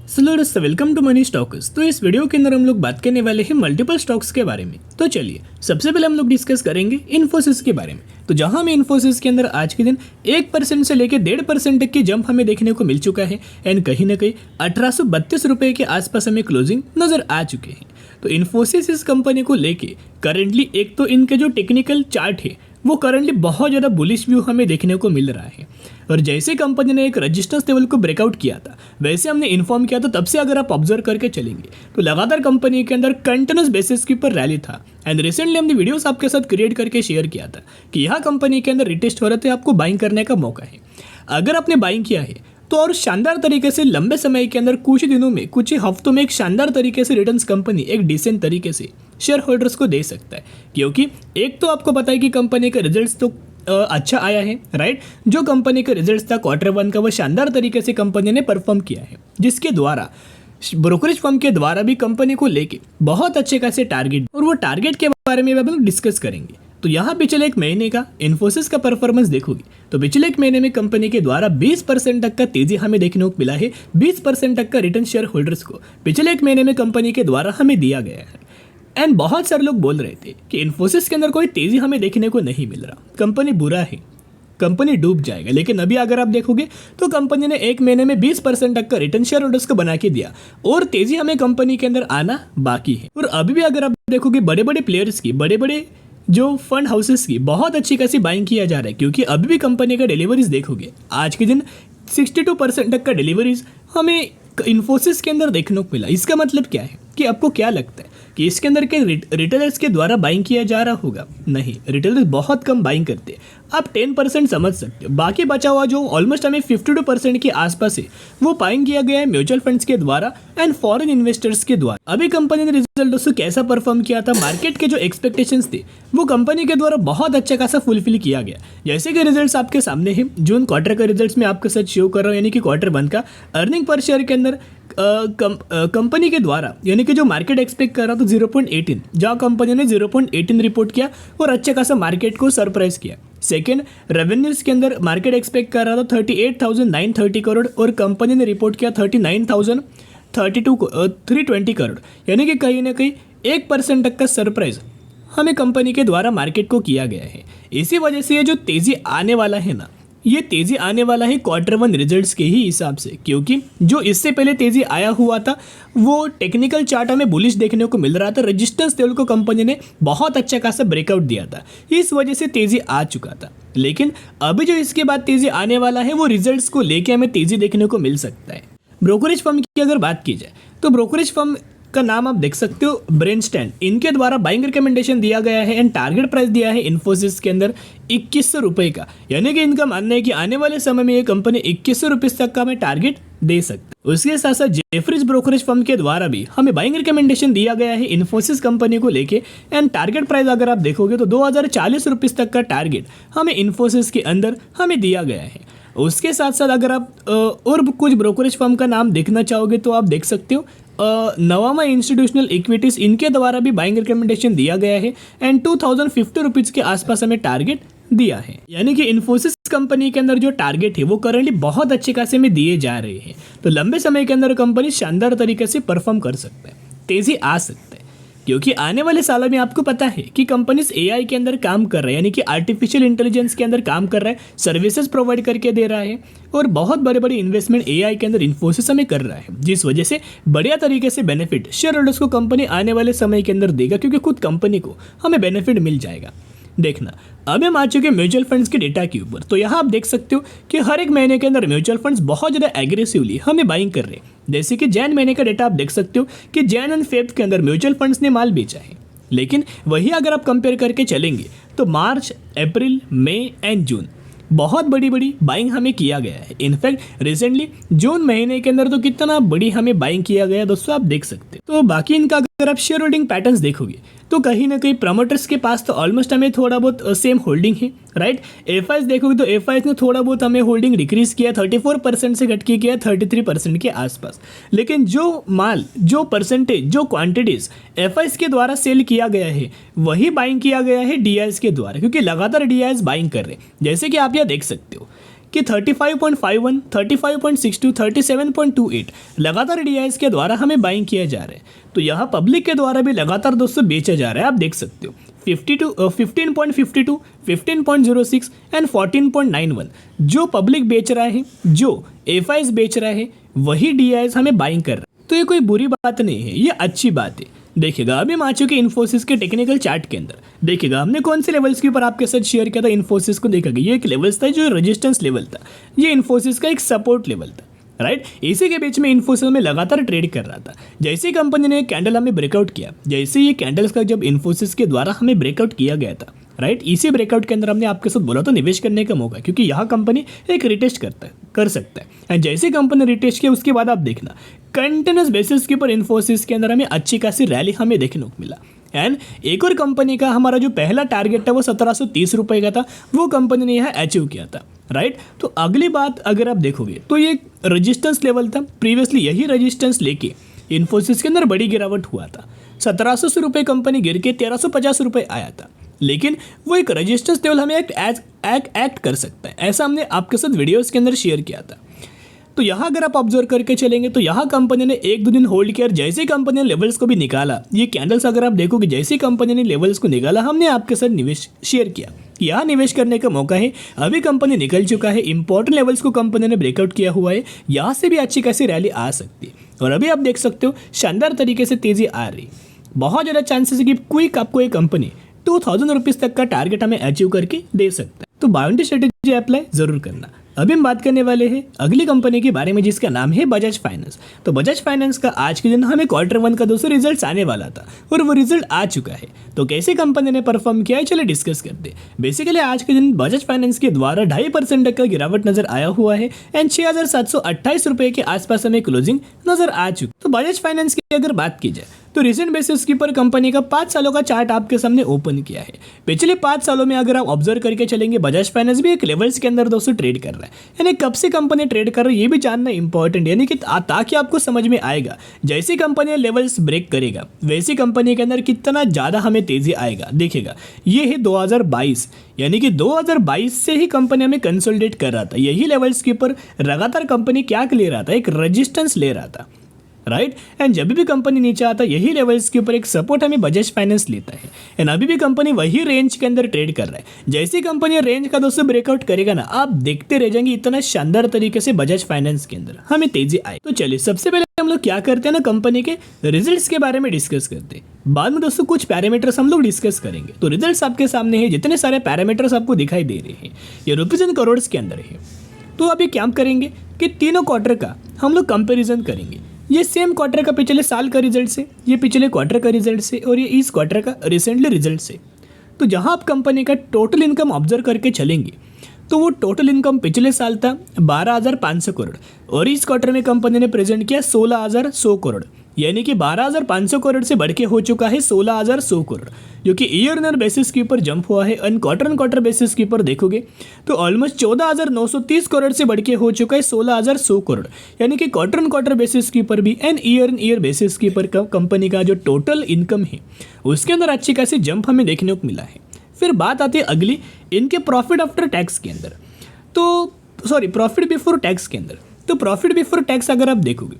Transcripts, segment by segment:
Hello दोस्तों, welcome to money stocks. तो इस वीडियो के अंदर हम लोग बात करने वाले हैं मल्टीपल स्टॉक्स के बारे में। तो चलिए सबसे पहले हम लोग डिस्कस करेंगे इन्फोसिस के बारे में। तो जहां हमें इन्फोसिस के अंदर आज के दिन 1% से लेकर 1.5% तक की जंप हमें देखने को मिल चुका है एंड कहीं ना कहीं 1832 रुपये के आसपास हमें क्लोजिंग नजर आ चुके हैं। तो इन्फोसिस इस कंपनी को लेके करेंटली एक तो इनके जो टेक्निकल चार्ट है वो करंटली बहुत ज़्यादा बुलिश व्यू हमें देखने को मिल रहा है। और जैसे कंपनी ने एक रेजिस्टेंस लेवल को ब्रेकआउट किया था वैसे हमने इन्फॉर्म किया था, तब से अगर आप ऑब्जर्व करके चलेंगे तो लगातार कंपनी के अंदर कंटिन्यूस बेसिस के ऊपर रैली था। एंड रिसेंटली हमने वीडियोस आपके साथ क्रिएट करके शेयर किया था कि यह कंपनी के अंदर रिटेस्ट हो रहा था, आपको बाइंग करने का मौका है। अगर आपने बाइंग किया है तो और शानदार तरीके से लंबे समय के अंदर कुछ दिनों में कुछ ही हफ्तों में एक शानदार तरीके से रिटर्न्स कंपनी एक डिसेंट तरीके से शेयर होल्डर्स को दे सकता है। क्योंकि एक तो आपको पता है कि कंपनी का रिजल्ट्स तो अच्छा आया है, राइट। जो कंपनी का रिजल्ट्स था Q1 का वो शानदार तरीके से कंपनी ने परफॉर्म किया है, जिसके द्वारा ब्रोकरेज फर्म के द्वारा भी कंपनी को लेके बहुत अच्छे खासे टारगेट और वो टारगेट के बारे में भी हम लोग डिस्कस करेंगे। तो यहाँ पिछले एक महीने का इन्फोसिस का परफॉर्मेंस देखोगे तो पिछले एक महीने में कंपनी के द्वारा 20% तक का तेजी हमें देखने को मिला है। 20% तक का रिटर्न शेयर होल्डर्स को पिछले एक महीने में कंपनी के द्वारा हमें दिया गया है। एंड बहुत सारे लोग बोल रहे थे कि इन्फोसिस के अंदर कोई तेजी हमें देखने को नहीं मिल रहा, कंपनी बुरा है, कंपनी डूब जाएगा। लेकिन अभी अगर आप देखोगे तो कंपनी ने एक महीने में 20% तक का रिटर्न शेयर होल्डर्स को बना के दिया और तेजी हमें कंपनी के अंदर आना बाकी है। और अभी भी अगर आप देखोगे बड़े बड़े प्लेयर्स की, बड़े बड़े जो फंड हाउसेस की बहुत अच्छी खासी बाइंग किया जा रहा है। क्योंकि अभी भी कंपनी का डिलीवरीज देखोगे आज के दिन 62% तक का डिलीवरीज हमें इन्फोसिस के अंदर देखने को मिला। इसका मतलब क्या है कि आपको क्या लगता है कि इसके अंदर के रिटेलर्स के द्वारा बाइंग किया जा रहा होगा? नहीं, रिटेलर्स बहुत कम बाइंग करते हैं। आप 10% समझ सकते हो, बाकी बचा हुआ जो ऑलमोस्ट हमें 52% के आसपास है वो बाइंग किया गया है म्यूचुअल फंड्स के द्वारा एंड फॉरेन इन्वेस्टर्स के द्वारा। अभी कंपनी ने रिजल्ट दोस्तों कैसा परफॉर्म किया था, मार्केट के जो एक्सपेक्टेशंस थे वो कंपनी के द्वारा बहुत अच्छा खासा फुलफिल किया गया। जैसे कि रिजल्ट्स आपके सामने हैं, जून क्वार्टर का रिजल्ट्स मैं आपके साथ शो कर रहा हूँ, यानी कि Q1 का अर्निंग पर शेयर के अंदर कंपनी के द्वारा यानी कि जो मार्केट एक्सपेक्ट कर रहा था 0.18, जहाँ कंपनी ने 0.18 रिपोर्ट किया और अच्छा खासा मार्केट को सरप्राइज किया। सेकेंड, रेवेन्यूज के अंदर मार्केट एक्सपेक्ट कर रहा था 38,930 करोड़ और कंपनी ने रिपोर्ट किया 39,320 करोड़, यानी कि कहीं ना कहीं 1% तक का सरप्राइज हमें कंपनी के द्वारा मार्केट को किया गया है। इसी वजह से ये जो तेजी आने वाला है ना, ये तेजी आने वाला है Q1 रिजल्ट्स के ही हिसाब से। क्योंकि जो इससे पहले तेजी आया हुआ था वो टेक्निकल चार्ट में बुलिश देखने को मिल रहा था, रेजिस्टेंस लेवल को कंपनी ने बहुत अच्छा खासा ब्रेकआउट दिया था, इस वजह से तेजी आ चुका था। लेकिन अभी जो इसके बाद तेजी आने वाला है वो रिजल्ट्स को लेके हमें तेजी देखने को मिल सकता है। ब्रोकरेज फर्म की अगर बात की जाए तो ब्रोकरेज फर्म का नाम आप देख सकते हो ब्रेनस्टैंड, इनके द्वारा बाइंग रिकमेंडेशन दिया गया है एंड टारगेट प्राइस दिया है इन्फोसिस के अंदर 2100 रुपये का। यानी कि इनका मानना है कि आने वाले समय में ये कंपनी 2100 रुपये तक का हमें टारगेट दे सकता है। उसके साथ साथ जेफरीज ब्रोकरेज फर्म के द्वारा भी हमें बाइंग रिकमेंडेशन दिया गया है इन्फोसिस कंपनी को लेके एंड टारगेट प्राइस अगर आप देखोगे तो 2040 रुपये तक का टारगेट हमें इन्फोसिस के अंदर हमें दिया गया है। उसके साथ साथ अगर आप और कुछ ब्रोकरेज फर्म का नाम देखना चाहोगे तो आप देख सकते हो नवामा इंस्टीट्यूशनल इक्विटीज, इनके द्वारा भी बाइंग रिकमेंडेशन दिया गया है एंड 2050 रुपीज़ के आसपास हमें टारगेट दिया है। यानी कि इन्फोसिस कंपनी के अंदर जो टारगेट है वो करंटली बहुत अच्छे खासे में दिए जा रहे हैं। तो लंबे समय के अंदर कंपनी शानदार तरीके से परफॉर्म कर सकता है, तेजी आ सकता है। क्योंकि आने वाले सालों में आपको पता है कि कंपनीज AI के अंदर काम कर रहा है, यानी कि आर्टिफिशियल इंटेलिजेंस के अंदर काम कर रहा है, सर्विसेज प्रोवाइड करके दे रहा है और बहुत बड़े बड़े इन्वेस्टमेंट AI के अंदर इन्फोसिस में कर रहा है, जिस वजह से बढ़िया तरीके से बेनिफिट शेयर होल्डर्स को कंपनी आने वाले समय के अंदर देगा। क्योंकि खुद कंपनी को हमें बेनिफिट मिल जाएगा। देखना, अब हम आ चुके म्यूचुअल फंड्स के डेटा के ऊपर। तो यहाँ आप देख सकते हो कि हर एक महीने के अंदर म्यूचुअल फंड्स बहुत ज़्यादा एग्रेसिवली हमें बाइंग कर रहे हैं। जैसे कि जैन महीने का डेटा आप देख सकते हो कि जैन एंड फेब के अंदर म्यूचुअल फंड्स ने माल बेचा है। लेकिन वही अगर आप कंपेयर करके चलेंगे तो मार्च, अप्रैल, मई एंड जून बहुत बड़ी बड़ी बाइंग हमें किया गया है। इनफैक्ट रिसेंटली जून महीने के अंदर तो कितना बड़ी हमें बाइंग किया गया दोस्तों आप देख सकते हैं। तो बाकी इनका अगर आप शेयर होल्डिंग पैटर्न्स देखोगे तो कहीं ना कहीं प्रमोटर्स के पास तो ऑलमोस्ट हमें थोड़ा बहुत सेम होल्डिंग है, राइट। एफआईज देखोगे तो एफआईज ने थोड़ा बहुत हमें होल्डिंग डिक्रीज किया, 34% से घट के किया 33% के आसपास। लेकिन जो माल, जो परसेंटेज, जो क्वांटिटीज एफआईज के द्वारा सेल किया गया है वही बाइंग किया गया है डीआईज के द्वारा, क्योंकि लगातार डीआईज बाइंग कर रहे हैं। जैसे कि आप यह देख सकते हो कि 35.51, 35.62, 37.28 लगातार DIs के द्वारा हमें बाइंग किया जा रहा है। तो यहाँ पब्लिक के द्वारा भी लगातार दोस्तों बेचा जा रहा है, आप देख सकते हो 15.52, 15.06 एंड 14.91 जो पब्लिक बेच रहा है, जो FIs बेच रहा है, वही DIs हमें बाइंग कर रहा है। तो ये कोई बुरी बात नहीं है, ये अच्छी बात है। देखिएगा अभी हम आ चुके इन्फोसिस के टेक्निकल चार्ट के अंदर। देखिएगा हमने कौन से लेवल्स के ऊपर आपके साथ शेयर किया था इन्फोसिस को। देखा ये एक लेवल्स था जो रेजिस्टेंस लेवल था, ये इन्फोसिस का एक सपोर्ट लेवल था, राइट। इसी के बीच में इन्फोसिस में लगातार ट्रेड कर रहा था। जैसे ही कंपनी ने कैंडल हमें ब्रेकआउट किया, जैसे ये कैंडल्स का जब इन्फोसिस के द्वारा हमें ब्रेकआउट किया गया था, राइट, इसी ब्रेकआउट के अंदर हमने आपके साथ बोला तो निवेश करने का मौका, क्योंकि यहाँ कंपनी एक रिटेस्ट कर सकता है। एंड जैसे कंपनी रिटेस्ट किया उसके बाद आप देखना कंटिन्यूस बेसिस के ऊपर इन्फोसिस के अंदर हमें अच्छी खासी रैली हमें देखने को मिला। एंड एक और कंपनी का हमारा जो पहला टारगेट था वो 1730 रुपये का था, वो कंपनी ने यहाँ अचीव किया था, राइट। तो अगली बात अगर आप देखोगे तो ये रेजिस्टेंस लेवल था, प्रीवियसली यही रेजिस्टेंस लेके इन्फोसिस के अंदर बड़ी गिरावट हुआ था। 1700 रुपये कंपनी गिर के 1350 रुपये आया था, लेकिन वो एक रेजिस्टेंस लेवल हमें एक्ट कर सकता है, ऐसा हमने आपके साथ वीडियोस के अंदर शेयर किया था। तो यहाँ अगर आप ऑब्जर्व करके चलेंगे तो यहाँ कंपनी ने 1-2 दिन होल्ड किया, जैसे ही कंपनी ने लेवल्स को भी निकाला, ये कैंडल्स अगर आप देखोगे जैसे ही कंपनी ने लेवल्स को निकाला, हमने आपके साथ निवेश शेयर किया, यहाँ निवेश करने का मौका है। अभी कंपनी निकल चुका है, इंपॉर्टेंट लेवल्स को कंपनी ने ब्रेकआउट किया हुआ है, यहाँ से भी अच्छी खासी रैली आ सकती है। और अभी आप देख सकते हो शानदार तरीके से तेजी आ रही, बहुत ज़्यादा चांसेस है कि क्विक आपको एक कंपनी 2000 रुपीज़ तक का टारगेट हमें अचीव करके दे सकता है। तो बाय स्ट्रेटेजी अप्लाई जरूर करना। अभी हम बात करने वाले हैं अगली कंपनी के बारे में जिसका नाम है बजाज फाइनेंस। तो बजाज फाइनेंस का आज के दिन हमें Q1 का दोस्तों रिजल्ट आने वाला था और वो रिजल्ट आ चुका है। तो कैसे कंपनी ने परफॉर्म किया है चलिए डिस्कस करते हैं। बेसिकली आज के दिन बजाज फाइनेंस के द्वारा 2.5% तक का गिरावट नजर आया हुआ है एंड 6728 रुपये के आसपास हमें क्लोजिंग नजर आ चुकी। तो बजाज फाइनेंस की अगर बात की जाए तो रिसेंट बेसिस के ऊपर कंपनी का 5 सालों का चार्ट आपके सामने ओपन किया है। पिछले 5 सालों में अगर आप ऑब्जर्व करके चलेंगे बजाज फाइनेंस भी एक लेवल्स के अंदर दोस्तों ट्रेड कर रहा है, यानी कब से कंपनी ट्रेड कर रही है ये भी जानना इंपॉर्टेंट, यानी कि ताकि आपको समझ में आएगा जैसी कंपनी लेवल्स ब्रेक करेगा वैसी कंपनी के अंदर कितना ज़्यादा हमें तेजी आएगा। देखिएगा ये है 2022, यानी कि 2022 से ही कंपनी हमें कंसोलिडेट कर रहा था, यही लेवल्स के ऊपर लगातार कंपनी क्या ले रहा था, एक रेजिस्टेंस ले रहा था, राइट। एंड जब भी कंपनी नीचे आता यही लेवल्स के ऊपर एक सपोर्ट हमें बजाज फाइनेंस लेता है। एंड अभी भी कंपनी वही रेंज के अंदर ट्रेड कर रहा है। जैसी कंपनी रेंज का दोस्तों ब्रेकआउट करेगा ना, आप देखते रह जाएंगे इतना शानदार तरीके से बजाज फाइनेंस के अंदर हमें तेजी आए। तो चलिए सबसे पहले हम लोग क्या करते हैं ना, कंपनी के रिजल्ट्स के बारे में डिस्कस करते हैं। बाद में दोस्तों कुछ पैरामीटर्स हम लोग डिस्कस करेंगे। तो रिजल्ट्स आपके सामने है, जितने सारे पैरामीटर्स आपको दिखाई दे रहे हैं ये रुपीज इन करोड़ के अंदर है। तो अभी क्या करेंगे कि तीनों क्वार्टर का हम लोग कंपेरिजन करेंगे। ये सेम क्वार्टर का पिछले साल का रिजल्ट से, ये पिछले क्वार्टर का रिजल्ट से और ये इस क्वार्टर का रिसेंटली रिजल्ट से। तो जहां आप कंपनी का टोटल इनकम ऑब्जर्व करके चलेंगे तो वो टोटल इनकम पिछले साल था 12,500 करोड़ और इस क्वार्टर में कंपनी ने प्रेजेंट किया 16,100 करोड़, यानी कि 12,500 करोड़ से बढ़ के हो चुका है 16,100 करोड़, जो कि ईयर ऑन बेसिस के ऊपर जंप हुआ है। एंड क्वार्टर बेसिस के ऊपर देखोगे तो ऑलमोस्ट 14,930 करोड़ से बढ़ के हो चुका है 16,100 करोड़, यानी कि क्वार्टर बेसिस के ऊपर भी एंड ईयर बेसिस के ऊपर कंपनी का जो टोटल इनकम है उसके अंदर अच्छी खासी जंप हमें देखने को मिला है। फिर बात आती है अगली इनके प्रॉफिट आफ्टर टैक्स के अंदर, तो प्रॉफिट बिफोर टैक्स के अंदर। तो प्रॉफिट बिफोर टैक्स अगर आप देखोगे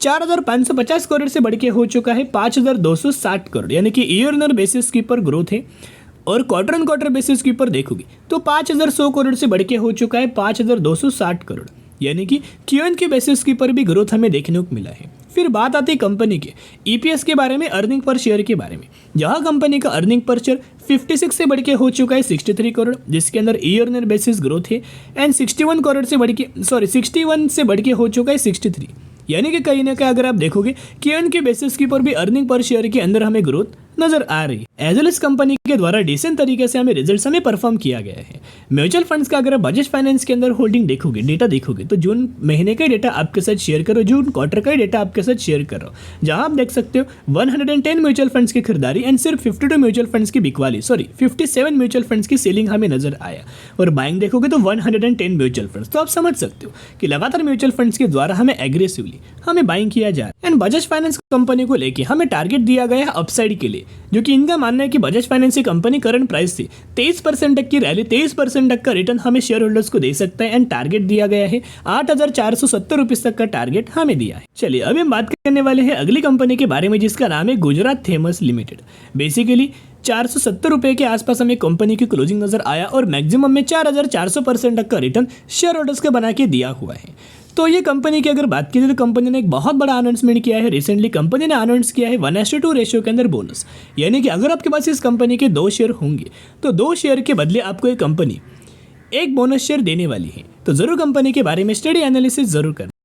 4,550 करोड़ से बढ़ के हो चुका है 5,260 करोड़, यानी कि ईयर ऑन बेसिस के ऊपर ग्रोथ है। और क्वार्टर बेसिस के ऊपर देखोगे तो 5,100 करोड़ से बढ़ के हो चुका है 5,260 करोड़, यानी कि क्यूएन के बेसिस के ऊपर भी ग्रोथ हमें देखने को मिला है। फिर बात आती है कंपनी के ईपीएस के बारे में, अर्निंग पर शेयर के बारे में, जहां कंपनी का अर्निंग पर शेयर 56 से बढ़ के हो चुका है 63 करोड़, जिसके अंदर ईयर ऑन बेसिस ग्रोथ है। एंड 61 से बढ़ के हो चुका है 63, यानी कि कहीं ना कहीं अगर आप देखोगे क्यूएन के बेसिस के ऊपर भी अर्निंग पर शेयर के अंदर हमें ग्रोथ नजर आ रही है। एज वेल एज कंपनी के द्वारा डिसेंट तरीके से हमें रिजल्ट्स हमें परफॉर्म किया गया है। म्यूचुअल फंड्स का अगर आप बजाज फाइनेंस के अंदर होल्डिंग देखोगे, डेटा देखोगे तो जून महीने का डेटा आपके साथ शेयर करो, जून क्वार्टर का डेटा आपके साथ शेयर करो, जहां आप देख सकते हो 110 म्यूचुअल फंड्स की खरीदारी एंड सिर्फ 52 म्यूचुअल फंड्स की बिकवाली, 57 म्यूचुअल फंड्स की सेलिंग हमें नजर आया। और बाइंग देखोगे तो 110 म्यूचुअल फंड्स। तो आप समझ सकते हो कि लगातार म्यूचुअल फंड्स के द्वारा हमें एग्रेसिवली हमें बाइंग किया जा रहा है। एंड बजाज फाइनेंस कंपनी को लेके हमें टारगेट दिया गया है अपसाइड के लिए, जो कि इनका मानना है कि बजाज फाइनेंस की कंपनी करंट प्राइस से 23% तक की रैली, 23% तक का रिटर्न हमें शेयर होल्डर्स को दे सकता है। एंड टारगेट दिया गया है 8,470 रुपीज तक का टारगेट हमें दिया है। चलिए अभी हम बात करने वाले हैं अगली कंपनी के बारे में, जिसका नाम है गुजरात थर्मस लिमिटेड। बेसिकली 470 रुपए के आसपास हमें कंपनी की क्लोजिंग नजर आया और मैक्सिमम में 4,400% तक का रिटर्न शेयर होल्डर्स को बना के दिया हुआ है। तो ये कंपनी की अगर बात की जाए तो कंपनी ने एक बहुत बड़ा अनाउंसमेंट किया है। रिसेंटली कंपनी ने अनाउंस किया है 1:2 रेशियो के अंदर बोनस, यानी कि अगर आपके पास इस कंपनी के 2 शेयर होंगे तो 2 शेयर के बदले आपको ये कंपनी एक बोनस शेयर देने वाली है। तो जरूर कंपनी के बारे में स्टडी एनालिसिस जरूर करना।